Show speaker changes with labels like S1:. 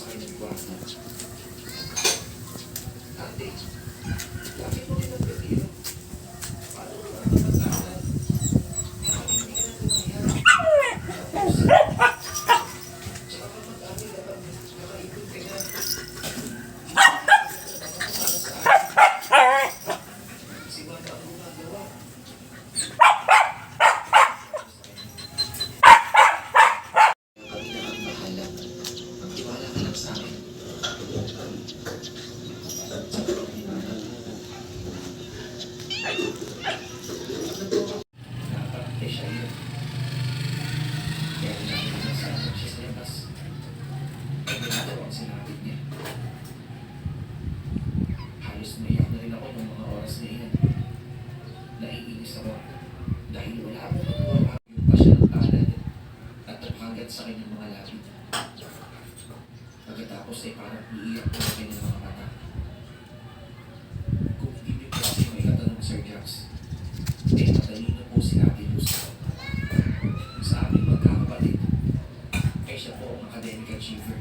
S1: sa akin ng kwarto. Ate, bakit mo rin nagpapiro? Paano ko ba natatawag? Bakit hindi ka na tumayan? Tapos, tsaka pag mag-amin dapat nakaipon ka na. Si Mata ang gumagawa. Kami na ang bahala. Magtiwala ka lang sa akin. Dapat siya yun. Kaya nakikita sa akin siya sa labas. Kaya ginagawa ang sinabi niya. Halos naiyak na rin ako ng mga oras na iyan. Naiinis ako dahil wala akong magawa. Yung pa siya ng palad at nagkagat sa kanyang mga labi. Pagkatapos ay parang iiyak ko sa kanyang mga mata. Kung hindi niyo po kasi may katanong, Sir Jax, eh matalino po si Ate Luz. Sa aming magkakapatid, ay siya po ang academic achiever.